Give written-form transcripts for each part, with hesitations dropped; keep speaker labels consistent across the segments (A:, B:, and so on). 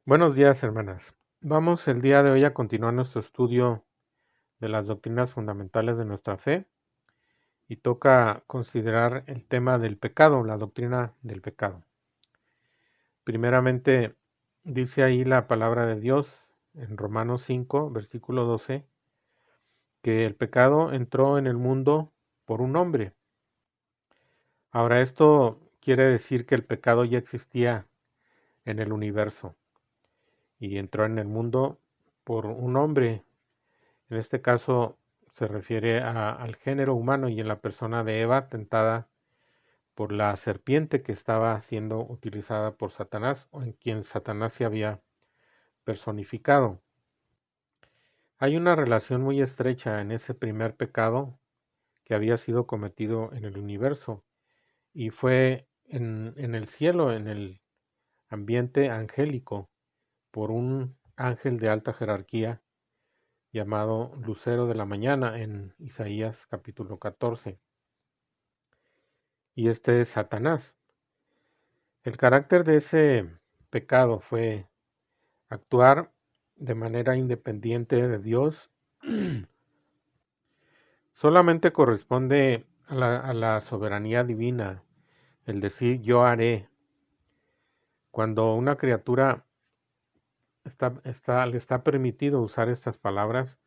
A: Buenos días, hermanas. Vamos el día de hoy a continuar nuestro estudio de las doctrinas fundamentales de nuestra fe y toca considerar el tema del pecado, la doctrina del pecado. Primeramente, dice ahí la palabra de Dios en Romanos 5, versículo 12, que el pecado entró en el mundo por un hombre. Ahora, esto quiere decir que el pecado ya existía en el universo y entró en el mundo por un hombre. En este caso se refiere al género humano y en la persona de Eva tentada por la serpiente que estaba siendo utilizada por Satanás o en quien Satanás se había personificado. Hay una relación muy estrecha en ese primer pecado que había sido cometido en el universo y fue en el cielo, en el ambiente angélico, por un ángel de alta jerarquía llamado Lucero de la Mañana en Isaías capítulo 14. Y este es Satanás. El carácter de ese pecado fue actuar de manera independiente de Dios. Solamente corresponde a la soberanía divina el decir yo haré. Cuando una criatura le está permitido usar estas palabras,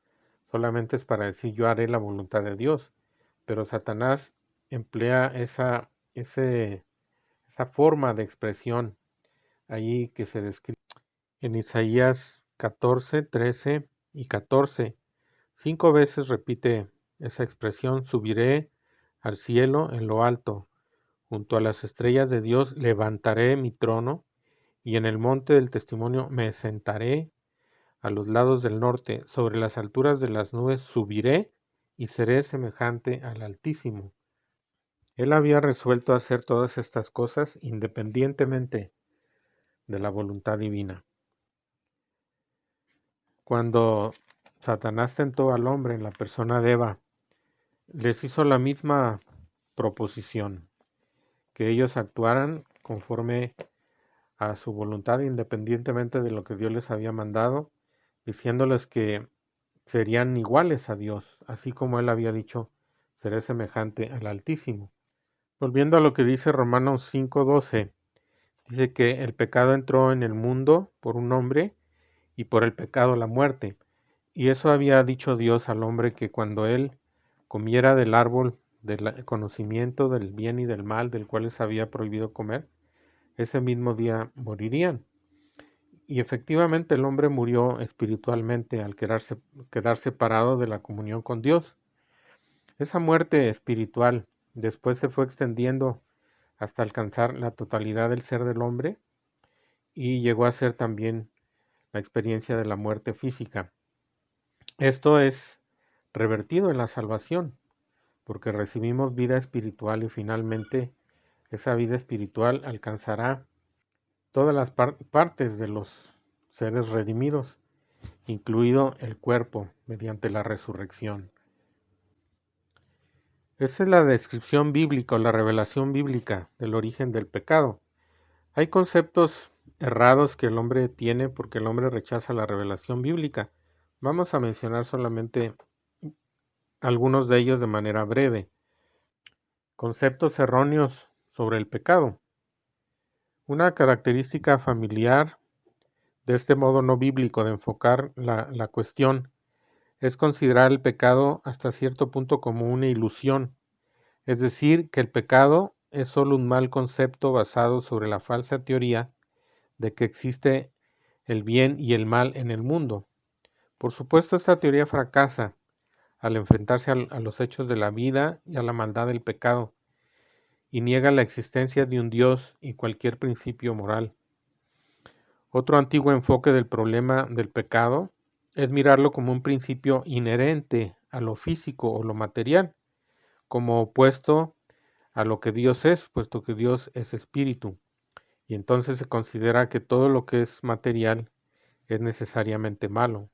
A: solamente es para decir yo haré la voluntad de Dios. Pero Satanás emplea esa forma de expresión allí que se describe en Isaías 14, 13 y 14. 5 veces repite esa expresión: subiré al cielo en lo alto, junto a las estrellas de Dios levantaré mi trono, y en el monte del testimonio me sentaré a los lados del norte, sobre las alturas de las nubes subiré y seré semejante al Altísimo. Él había resuelto hacer todas estas cosas independientemente de la voluntad divina. Cuando Satanás tentó al hombre en la persona de Eva, les hizo la misma proposición, que ellos actuaran conforme a su voluntad independientemente de lo que Dios les había mandado, diciéndoles que serían iguales a Dios, así como Él había dicho, seré semejante al Altísimo. Volviendo a lo que dice Romanos 5:12, dice que el pecado entró en el mundo por un hombre y por el pecado la muerte. Y eso había dicho Dios al hombre, que cuando él comiera del árbol del conocimiento del bien y del mal, del cual les había prohibido comer, ese mismo día morirían. Y efectivamente el hombre murió espiritualmente al quedar separado de la comunión con Dios. Esa muerte espiritual después se fue extendiendo hasta alcanzar la totalidad del ser del hombre y llegó a ser también la experiencia de la muerte física. Esto es revertido en la salvación, porque recibimos vida espiritual y finalmente esa vida espiritual alcanzará todas las partes de los seres redimidos, incluido el cuerpo, mediante la resurrección. Esa es la descripción bíblica o la revelación bíblica del origen del pecado. Hay conceptos errados que el hombre tiene porque el hombre rechaza la revelación bíblica. Vamos a mencionar solamente algunos de ellos de manera breve. Conceptos erróneos sobre el pecado. Una característica familiar de este modo no bíblico de enfocar la cuestión es considerar el pecado hasta cierto punto como una ilusión, es decir, que el pecado es solo un mal concepto basado sobre la falsa teoría de que existe el bien y el mal en el mundo. Por supuesto, esta teoría fracasa al enfrentarse a los hechos de la vida y a la maldad del pecado, y niega la existencia de un Dios y cualquier principio moral. Otro antiguo enfoque del problema del pecado es mirarlo como un principio inherente a lo físico o lo material, como opuesto a lo que Dios es, puesto que Dios es espíritu, y entonces se considera que todo lo que es material es necesariamente malo.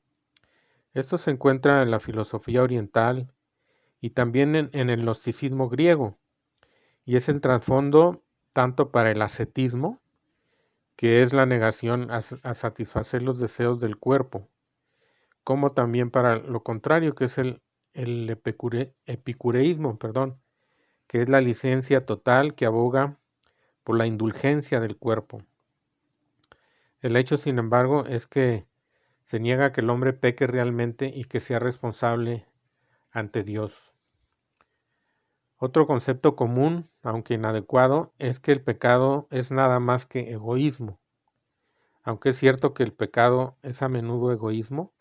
A: Esto se encuentra en la filosofía oriental y también en el gnosticismo griego, y es el trasfondo tanto para el ascetismo que es la negación a satisfacer los deseos del cuerpo, como también para lo contrario, que es el epicureísmo, que es la licencia total que aboga por la indulgencia del cuerpo. El hecho, sin embargo, es que se niega que el hombre peque realmente y que sea responsable ante Dios. Otro concepto común, aunque inadecuado, es que el pecado es nada más que egoísmo. Aunque es cierto que el pecado es a menudo egoísmo,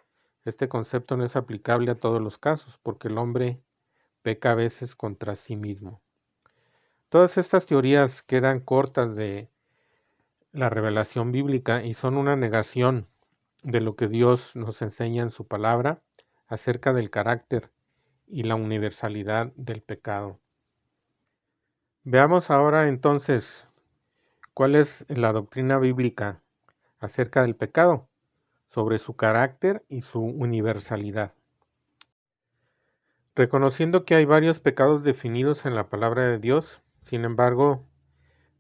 A: este concepto no es aplicable a todos los casos, porque el hombre peca a veces contra sí mismo. Todas estas teorías quedan cortas de la revelación bíblica y son una negación de lo que Dios nos enseña en su palabra acerca del carácter y la universalidad del pecado. Veamos ahora entonces cuál es la doctrina bíblica acerca del pecado, sobre su carácter y su universalidad. Reconociendo que hay varios pecados definidos en la palabra de Dios, sin embargo,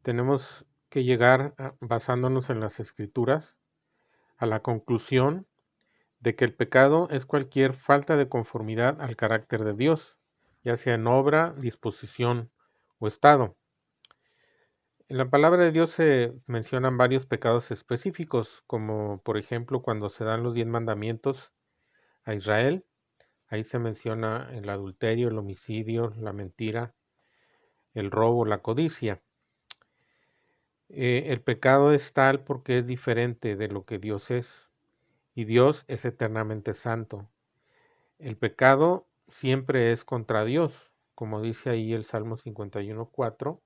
A: tenemos que llegar, basándonos en las Escrituras, a la conclusión de que el pecado es cualquier falta de conformidad al carácter de Dios, ya sea en obra, disposición o estado. En la palabra de Dios se mencionan varios pecados específicos, como por ejemplo cuando se dan los 10 mandamientos a Israel. Ahí se menciona el adulterio, el homicidio, la mentira, el robo, la codicia. El pecado es tal porque es diferente de lo que Dios es, y Dios es eternamente santo. El pecado siempre es contra Dios, como dice ahí el Salmo 51:4,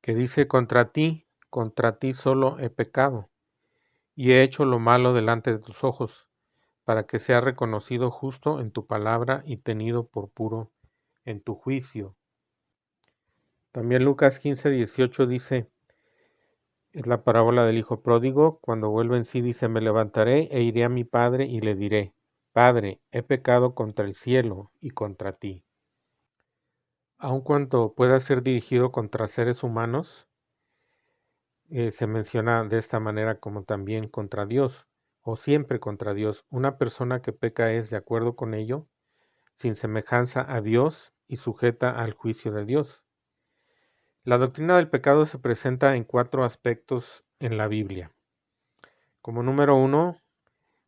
A: que dice: contra ti solo he pecado, y he hecho lo malo delante de tus ojos, para que sea reconocido justo en tu palabra y tenido por puro en tu juicio. También Lucas 15:18 dice, es la parábola del hijo pródigo, cuando vuelve en sí dice: me levantaré e iré a mi padre y le diré: Padre, he pecado contra el cielo y contra ti. Aun cuando pueda ser dirigido contra seres humanos, se menciona de esta manera como también contra Dios, o siempre contra Dios. Una persona que peca es, de acuerdo con ello, sin semejanza a Dios y sujeta al juicio de Dios. La doctrina del pecado se presenta en 4 aspectos en la Biblia. Como número 1,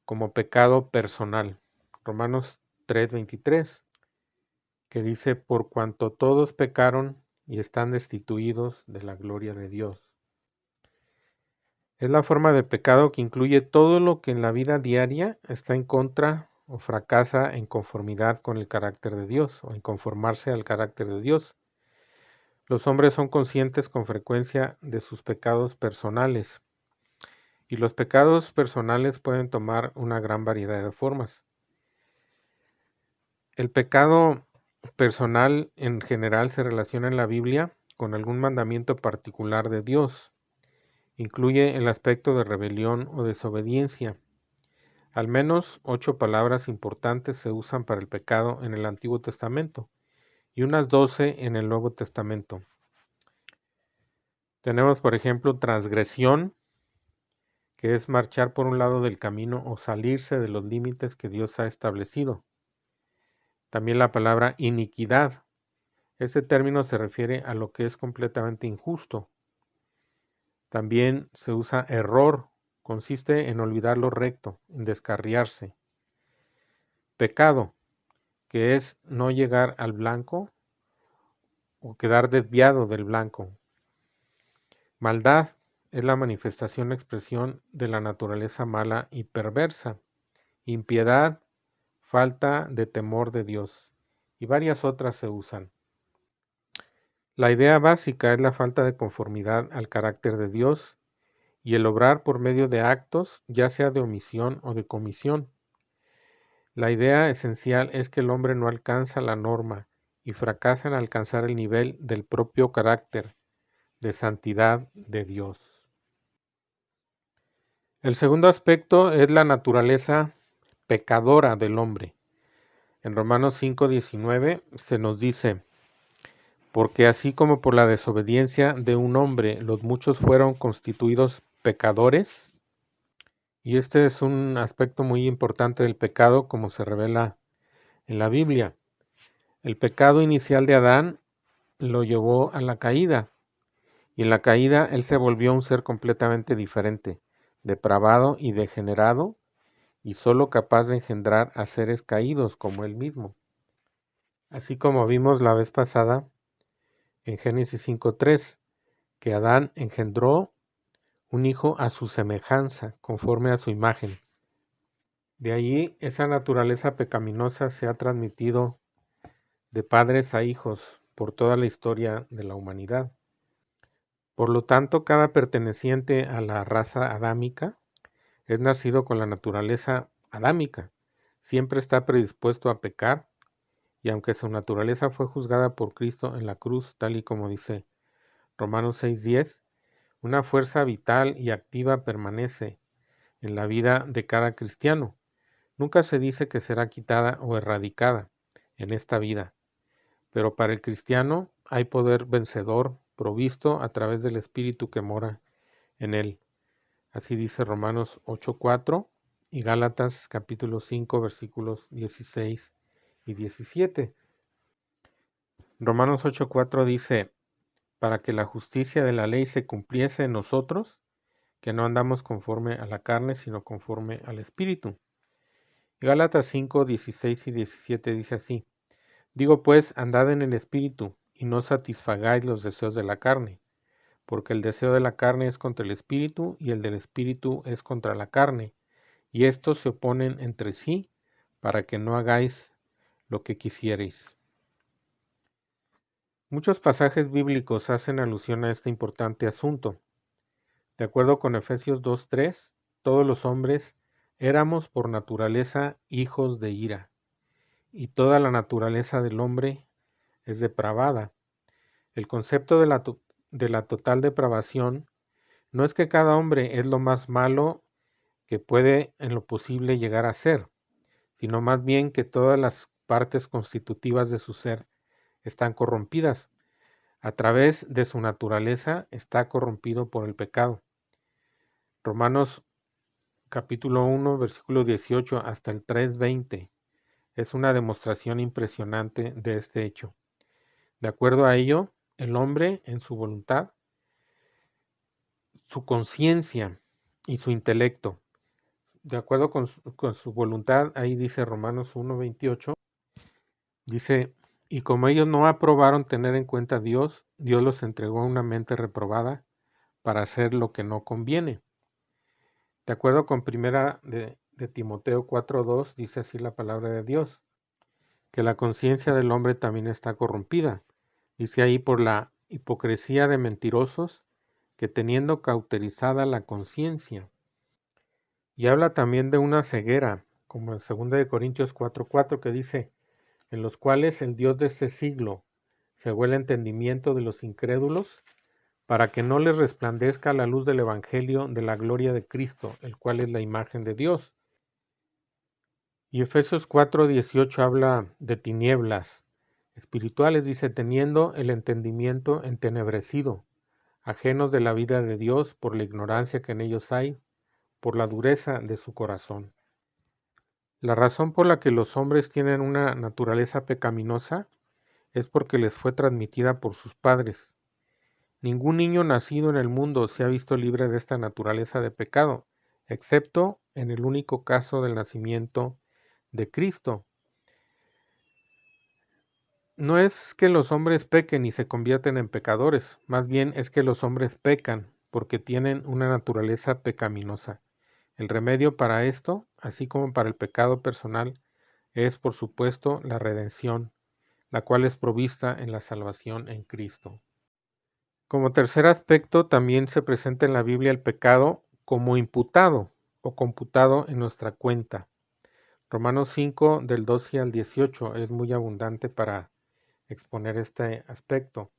A: como pecado personal. Romanos 3:23, que dice: por cuanto todos pecaron y están destituidos de la gloria de Dios. Es la forma de pecado que incluye todo lo que en la vida diaria está en contra o fracasa en conformidad con el carácter de Dios o en conformarse al carácter de Dios. Los hombres son conscientes con frecuencia de sus pecados personales, y los pecados personales pueden tomar una gran variedad de formas. El pecado personal en general se relaciona en la Biblia con algún mandamiento particular de Dios. Incluye el aspecto de rebelión o desobediencia. Al menos 8 palabras importantes se usan para el pecado en el Antiguo Testamento y unas 12 en el Nuevo Testamento. Tenemos, por ejemplo, transgresión, que es marchar por un lado del camino o salirse de los límites que Dios ha establecido. También la palabra iniquidad. Este término se refiere a lo que es completamente injusto. También se usa error, consiste en olvidar lo recto, en descarriarse. Pecado, que es no llegar al blanco o quedar desviado del blanco. Maldad es la manifestación, expresión de la naturaleza mala y perversa. Impiedad, falta de temor de Dios, y varias otras se usan. La idea básica es la falta de conformidad al carácter de Dios y el obrar por medio de actos, ya sea de omisión o de comisión. La idea esencial es que el hombre no alcanza la norma y fracasa en alcanzar el nivel del propio carácter de santidad de Dios. El segundo aspecto es la naturaleza pecadora del hombre. En Romanos 5:19 se nos dice: Porque así como por la desobediencia de un hombre los muchos fueron constituidos pecadores, y este es un aspecto muy importante del pecado como se revela en la Biblia. El pecado inicial de Adán lo llevó a la caída, y en la caída él se volvió un ser completamente diferente, depravado y degenerado, y solo capaz de engendrar a seres caídos como él mismo. Así como vimos la vez pasada en Génesis 5:3, que Adán engendró un hijo a su semejanza, conforme a su imagen. De allí esa naturaleza pecaminosa se ha transmitido de padres a hijos por toda la historia de la humanidad. Por lo tanto, cada perteneciente a la raza adámica es nacido con la naturaleza adámica. Siempre está predispuesto a pecar, y aunque su naturaleza fue juzgada por Cristo en la cruz, tal y como dice Romanos 6:10, una fuerza vital y activa permanece en la vida de cada cristiano. Nunca se dice que será quitada o erradicada en esta vida, pero para el cristiano hay poder vencedor provisto a través del Espíritu que mora en él. Así dice Romanos 8:4 y Gálatas capítulo 5 versículos 16 y 17. Romanos 8:4 dice, para que la justicia de la ley se cumpliese en nosotros, que no andamos conforme a la carne, sino conforme al Espíritu. Gálatas 5, 16 y 17 dice así, digo pues, andad en el Espíritu, y no satisfagáis los deseos de la carne, porque el deseo de la carne es contra el Espíritu, y el del Espíritu es contra la carne, y estos se oponen entre sí, para que no hagáis lo que quisierais. Muchos pasajes bíblicos hacen alusión a este importante asunto. De acuerdo con Efesios 2:3, todos los hombres éramos por naturaleza hijos de ira, y toda la naturaleza del hombre es depravada. El concepto de la total depravación no es que cada hombre es lo más malo que puede en lo posible llegar a ser, sino más bien que todas las partes constitutivas de su ser están corrompidas. A través de su naturaleza está corrompido por el pecado. Romanos capítulo 1, versículo 18 hasta el 3:20 es una demostración impresionante de este hecho. De acuerdo a ello, el hombre en su voluntad, su conciencia y su intelecto, de acuerdo con su voluntad, ahí dice Romanos 1:28, dice, y como ellos no aprobaron tener en cuenta a Dios, Dios los entregó a una mente reprobada para hacer lo que no conviene. De acuerdo con primera de Timoteo 4:2, dice así la palabra de Dios, que la conciencia del hombre también está corrompida. Dice ahí por la hipocresía de mentirosos que teniendo cauterizada la conciencia. Y habla también de una ceguera, como en 2 de Corintios 4:4 que dice, en los cuales el Dios de este siglo cegó el entendimiento de los incrédulos para que no les resplandezca la luz del Evangelio de la gloria de Cristo, el cual es la imagen de Dios. Y Efesios 4:18 habla de tinieblas espirituales, dice, teniendo el entendimiento entenebrecido, ajenos de la vida de Dios por la ignorancia que en ellos hay, por la dureza de su corazón. La razón por la que los hombres tienen una naturaleza pecaminosa es porque les fue transmitida por sus padres. Ningún niño nacido en el mundo se ha visto libre de esta naturaleza de pecado, excepto en el único caso del nacimiento de Cristo. No es que los hombres pequen y se convierten en pecadores, más bien es que los hombres pecan porque tienen una naturaleza pecaminosa. El remedio para esto, así como para el pecado personal, es por supuesto la redención, la cual es provista en la salvación en Cristo. Como tercer aspecto, también se presenta en la Biblia el pecado como imputado o computado en nuestra cuenta. Romanos 5 del 12 al 18 es muy abundante para exponer este aspecto.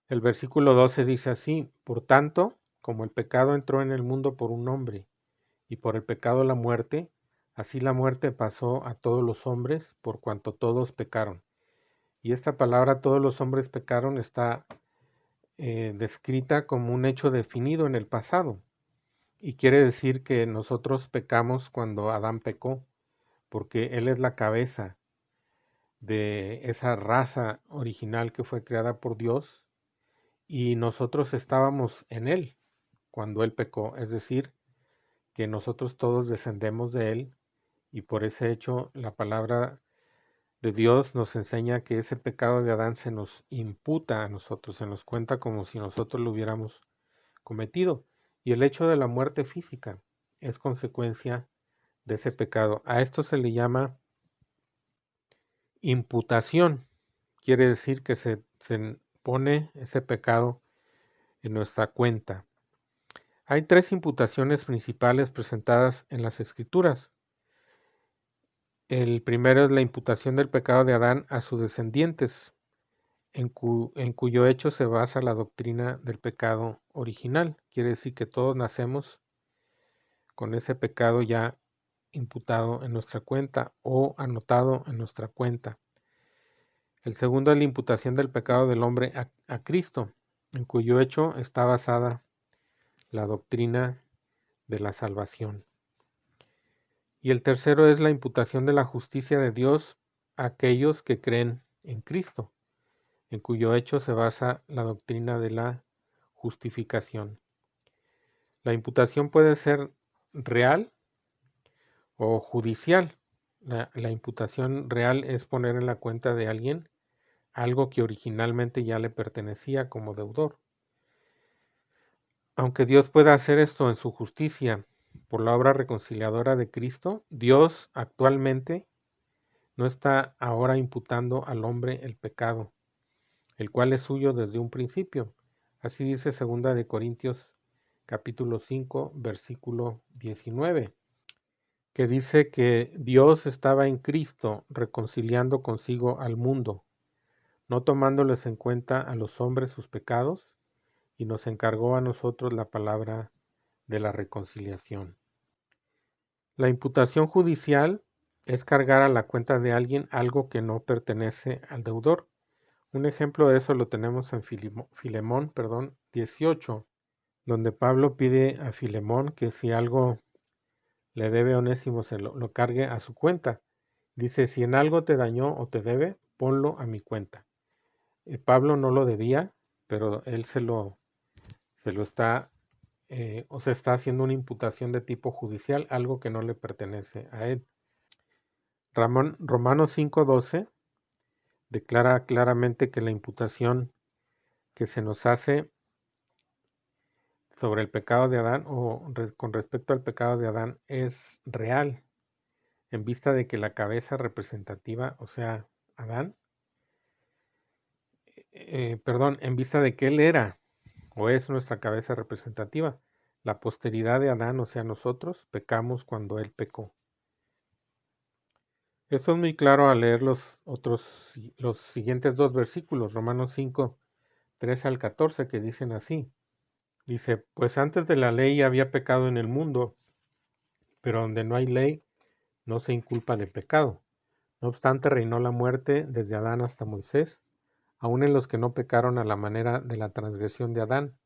A: El versículo 12 dice así, por tanto, como el pecado entró en el mundo por un hombre, y por el pecado la muerte, así la muerte pasó a todos los hombres por cuanto todos pecaron. Y esta palabra todos los hombres pecaron está descrita como un hecho definido en el pasado. Y quiere decir que nosotros pecamos cuando Adán pecó, porque él es la cabeza de esa raza original que fue creada por Dios y nosotros estábamos en él cuando él pecó, es decir, que nosotros todos descendemos de él y por ese hecho la palabra de Dios nos enseña que ese pecado de Adán se nos imputa a nosotros, se nos cuenta como si nosotros lo hubiéramos cometido. Y el hecho de la muerte física es consecuencia de ese pecado. A esto se le llama imputación. Quiere decir que se pone ese pecado en nuestra cuenta. Hay tres imputaciones principales presentadas en las Escrituras. El primero es la imputación del pecado de Adán a sus descendientes, en cuyo hecho se basa la doctrina del pecado original. Quiere decir que todos nacemos con ese pecado ya imputado en nuestra cuenta o anotado en nuestra cuenta. El segundo es la imputación del pecado del hombre a Cristo, en cuyo hecho está basada la doctrina de la salvación. Y el tercero es la imputación de la justicia de Dios a aquellos que creen en Cristo, en cuyo hecho se basa la doctrina de la justificación. La imputación puede ser real o judicial. La imputación real es poner en la cuenta de alguien algo que originalmente ya le pertenecía como deudor. Aunque Dios pueda hacer esto en su justicia por la obra reconciliadora de Cristo, Dios actualmente no está ahora imputando al hombre el pecado, el cual es suyo desde un principio. Así dice 2 de Corintios capítulo 5, versículo 19, que dice que Dios estaba en Cristo reconciliando consigo al mundo, no tomándoles en cuenta a los hombres sus pecados, y nos encargó a nosotros la palabra de la reconciliación. La imputación judicial es cargar a la cuenta de alguien algo que no pertenece al deudor. Un ejemplo de eso lo tenemos en Filemón 18, donde Pablo pide a Filemón que si algo le debe a Onésimo se lo cargue a su cuenta. Dice, si en algo te dañó o te debe, ponlo a mi cuenta. Pablo no lo debía, pero él se lo está, o se está haciendo una imputación de tipo judicial, algo que no le pertenece a él. Romanos 5:12 declara claramente que la imputación que se nos hace sobre el pecado de Adán o con respecto al pecado de Adán es real, en vista de que la cabeza representativa, o sea, Adán, en vista de que él era o es nuestra cabeza representativa, la posteridad de Adán, o sea, nosotros, pecamos cuando él pecó. Esto es muy claro al leer los siguientes dos versículos, Romanos 5, 13 al 14, que dicen así. Dice, pues antes de la ley había pecado en el mundo, pero donde no hay ley, no se inculpa de pecado. No obstante, reinó la muerte desde Adán hasta Moisés, aun en los que no pecaron a la manera de la transgresión de Adán,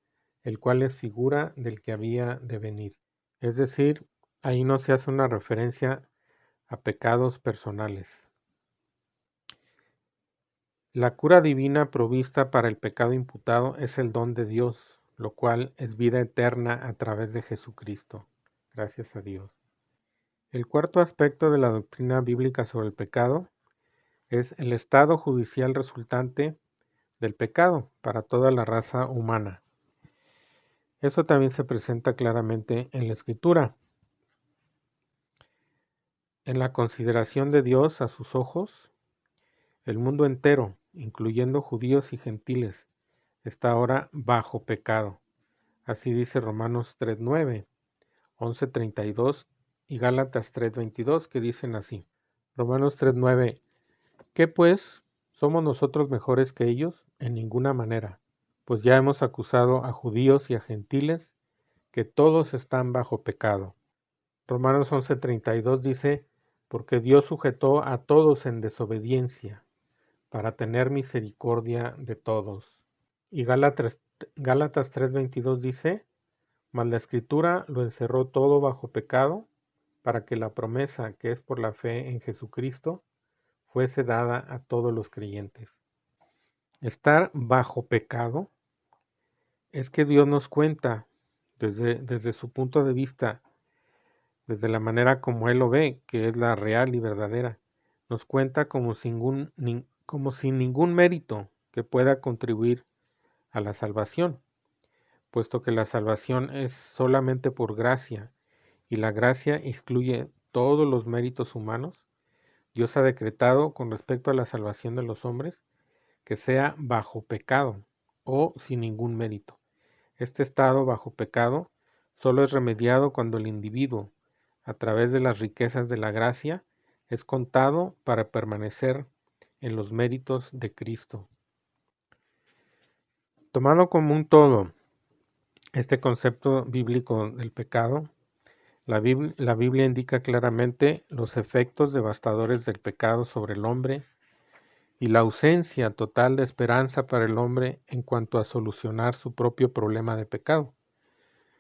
A: el cual es figura del que había de venir. Es decir, ahí no se hace una referencia a pecados personales. La cura divina provista para el pecado imputado es el don de Dios, lo cual es vida eterna a través de Jesucristo. Gracias a Dios. El cuarto aspecto de la doctrina bíblica sobre el pecado es el estado judicial resultante del pecado para toda la raza humana. Eso también se presenta claramente en la Escritura. En la consideración de Dios a sus ojos, el mundo entero, incluyendo judíos y gentiles, está ahora bajo pecado. Así dice Romanos 3:9, 11:32 y Gálatas 3:22, que dicen así. Romanos 3:9, ¿qué pues? ¿Somos nosotros mejores que ellos? En ninguna manera, pues ya hemos acusado a judíos y a gentiles que todos están bajo pecado. Romanos 11:32 dice, porque Dios sujetó a todos en desobediencia, para tener misericordia de todos. Y Gálatas 3:22 dice, mas la Escritura lo encerró todo bajo pecado, para que la promesa que es por la fe en Jesucristo fuese dada a todos los creyentes. Estar bajo pecado es que Dios nos cuenta desde su punto de vista, desde la manera como Él lo ve, que es la real y verdadera. Nos cuenta como sin ningún mérito que pueda contribuir a la salvación, puesto que la salvación es solamente por gracia y la gracia excluye todos los méritos humanos. Dios ha decretado con respecto a la salvación de los hombres que sea bajo pecado o sin ningún mérito. Este estado bajo pecado solo es remediado cuando el individuo, a través de las riquezas de la gracia, es contado para permanecer en los méritos de Cristo. Tomado como un todo, este concepto bíblico del pecado, la Biblia indica claramente los efectos devastadores del pecado sobre el hombre y la ausencia total de esperanza para el hombre en cuanto a solucionar su propio problema de pecado.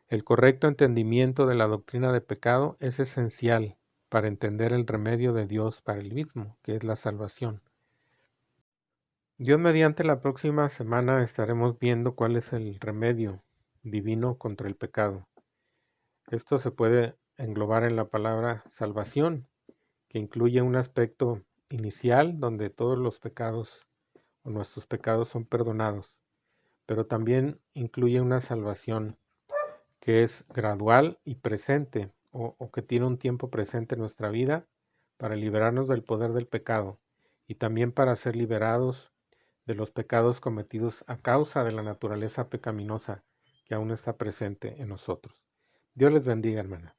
A: El correcto entendimiento de la doctrina de pecado es esencial para entender el remedio de Dios para el mismo, que es la salvación. Dios mediante la próxima semana estaremos viendo cuál es el remedio divino contra el pecado. Esto se puede englobar en la palabra salvación, que incluye un aspecto inicial donde todos los pecados o nuestros pecados son perdonados, pero también incluye una salvación que es gradual y presente o que tiene un tiempo presente en nuestra vida para liberarnos del poder del pecado y también para ser liberados de los pecados cometidos a causa de la naturaleza pecaminosa que aún está presente en nosotros. Dios les bendiga, hermana.